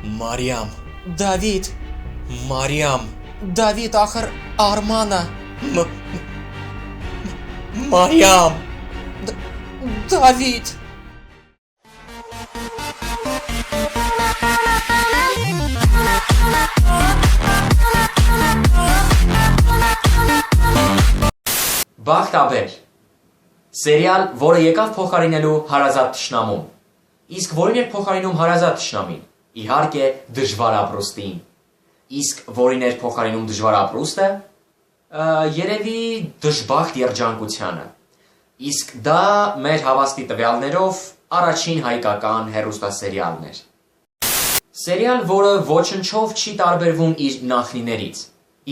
Մարիամ, Դավիթ, Մարիամ, Դավիթ, ախր Արմանը, Մարիամ, Դավիթ։ Բախտաբեր Սերիալ, որը եկավ փոխարինելու հարազատ թշնամուն։ Իսկ որին էր փոխարինում հարազատ թշնամին։ Իհարկե, դժվար ապրուստին։ Իսկ որին էր փոխարինում դժվար ապրուստը։ Երևի դժբախտ երջանկությանը։ Իսկ դա մեր հավաստի տվյալներով առաջին հայկական հեռուստասերիալն էր։ Սերիալ, որը ոչնչով չի տարբերվում իր նախնիներից։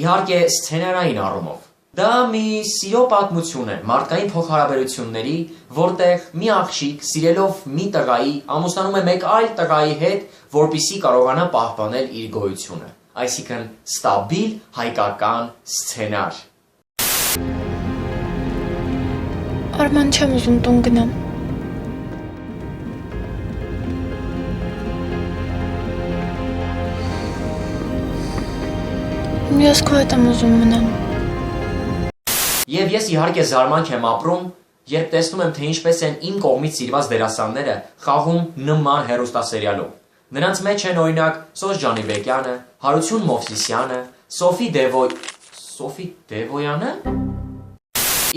Իհարկե, սցենարային առումով։ Դա մի սիրո պատմություն է մարդկային փոխհարաբերությունների, որտեղ մի աղջիկ սիրելով մի տղայի ամուսնանում է մեկ այլ տղայի հետ, որպեսզի կարողանա պահպանել իր գոյությունը։ Այսինքն ստաբիլ հայկական սցենար։ Արման, չեմ ուզում տուն գնամ։ Ես քո հետ եմ ուզում մնամ։ Եվ ես իհարկե զարմանք եմ ապրում, երբ տեսնում եմ, թե ինչպես են իմ կողմից սիրված դերասանները խաղում նման հեռուստասերիալում։ Նրանց մեջ են օրինակ Սոս Ջանիբեկյանը, Հարություն Մովսիսյանը, Սոֆի Դևոյանը։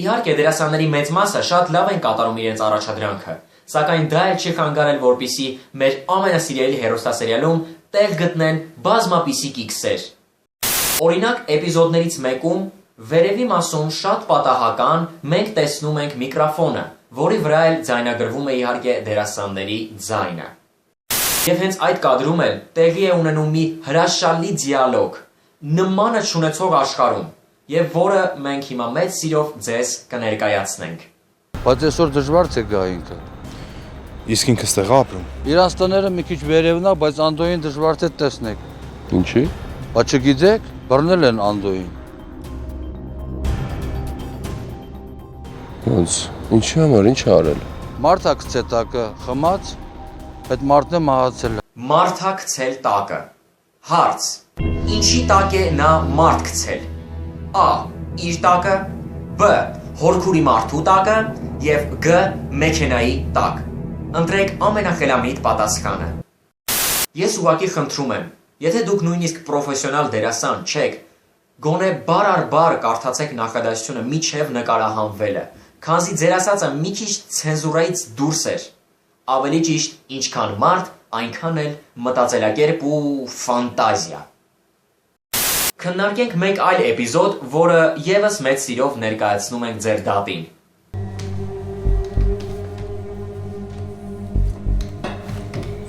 Իհարկե դերասանների մեծ մասը շատ լավ են կատարում իրենց առաջադրանքը, սակայն դա էլ չի խանգարել, որպեսզի մեր ամենասիրելի հեռուստասերիալում տեղ գտնեն բազմապիսի կիքսեր։ Օրինակ, էպիզոդներից մեկում վերևի մասում շատ պատահական մենք տեսնում ենք միկրոֆոնը, որի վրա էլ ձայնագրվում է իհարկե դերասանների ձայնը։ Եվ հենց այդ կադրում էլ տեղի է ունենում մի հրաշալի դիալոգ, նմանը չունեցող աշխարհում, եւ որը մենք հիմա մեծ սիրով ձեզ կներկայացնենք։ Բայց այսօր դժվար է գա ինքը։ Իսկ ինքը ստեղ ապրում։ Իրանց տները մի քիչ վերևն է, բայց Անդոյին դժվար է տեսնեք։ Ինչի՞։ Բայց չգիտեք, բռնել են Անդոյին։ Ոնց, ինչի համար, ինչ արել։ Մարդ է գցել տակը, խմած, այդ մարդն է մահացել։ Մարդ է գցել տակը։ Հարց. ինչի տակ է նա մարդ գցել։ A. իր տակը, B. հորքուրի մարդու տակը եւ G. մեքենայի տակ։ Ընտրեք ամենախելամիտ պատասխանը։ Ես ուղղակի խնդրում եմ, եթե դուք նույնիսկ պրոֆեսիոնալ դերասան չեք, գոնե բար առ բար կարդացեք նախադասությունը միջև նկարահանվելը, քանզի ձեր ասածը մի քիչ ցենզուրայից դուրս էր։ Ավելի ճիշտ, ինչքան մարդ, այնքան էլ մտածելակերպ ու ֆանտազիա։ Քննարկենք մեկ այլ էպիզոդ, որը եւս մեծ սիրով ներկայացնում ենք ձեր դատին։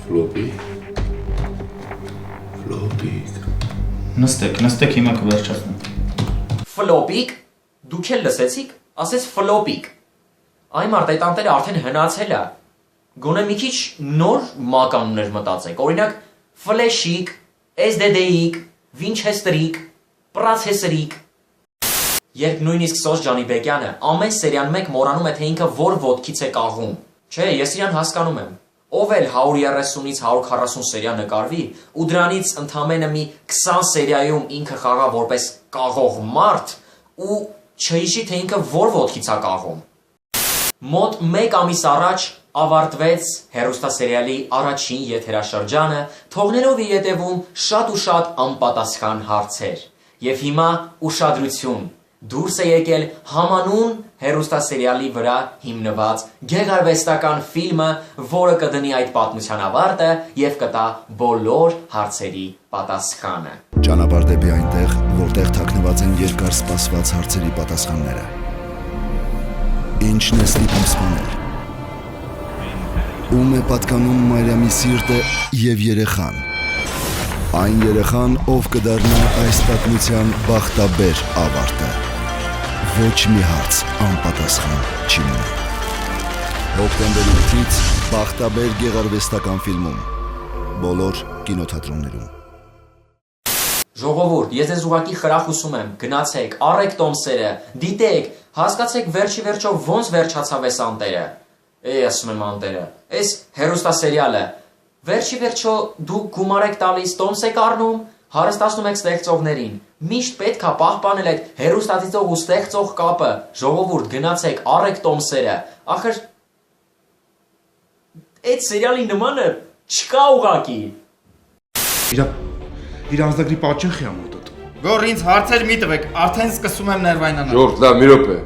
Ֆլոպիկ։ Նստեք, հիմա կվերջացնեմ։ Ֆլոպիկ, դուք էլ լսեցիք, ասեց ֆլոպիկ։ Այ մարդ, այդ անտերը արդեն հնացել է։ Գոնե մի քիչ նոր մականուններ մտածեք։ Օրինակ, ֆլեշիկ, SDD-իկ, Վինչեստրիկ, Պրացեսորիկ։ Երբ նույնիսկ Սոս Ջանիբեկյանը ամեն սերիան մեկ մոռանում է, թե ինքը որ ոտքից է կաղում։ Չէ, ես իրան հասկանում եմ։ Ով էլ 130-ից 140 սերիա նկարվի ու դրանից ընդամենը մի 20 սերիայում ինքը խաղա որպես կաղող մարդ ու չհիշի, թե ինքը որ ոտքից է կաղում։ Մոտ 1 ամիս առաջ ավարտվեց հեռուստասերիալի առաջին եթերաշրջանը, թողնելով իր հետևում շատ ու շատ անպատասխան հարցեր։ Եվ հիմա ուշադրություն, դուրս է եկել համանուն հեռուստասերիալի վրա հիմնված գեղարվեստական ֆիլմը, որը կդնի այդ պատմության ավարտը եւ կտա բոլոր հարցերի պատասխանը։ Ճանապարհ դեպի այնտեղ, որտեղ թաքնված են երկար սպասված հարցերի պատասխանները։ Ինչն է ստիպում սպանել։ Ում է պատկանում Մարիամի սիրտը եւ երեխան։ Այն երեխան, ով կդառնա այս պատմության բախտաբեր ավարտը։ Ոչ մի հարց անպատասխան չի մնա։ Հոկտեմբերի 8-ից բախտաբեր գեղարվեստական ֆիլմում։ Բոլոր կինոթատրոններում։ Ժողովուրդ, ես ձեզ ուղղակի խրախուսում եմ, գնացեք, առեք տոմսերը, դիտեք, հասկացեք վերջի վերջով ոնց վերջացավ այս անտերը։ Ասում եմ անտերը, այս հեռուստասերիալը, Վերջի վերջո դուք գումար եք տալիս, տոմս եք առնում, հարստացնում եք ստեղծողներին։ Միշտ պետք է պահպանել այդ հերոստատիտող ու ստեղծող կապը։ Ժողովուրդ, գնացեք, առեք տոմսերը։ Ախր այդ սերիալի նմանը չկա ուղակի։ Իր անձնագրի պատճենխի ամոթոտ։ Գոր ինձ հարցեր մի տվեք, արդեն սկսում եմ ներվայնանալ։ Ժորդ, լավ, մի րոպե։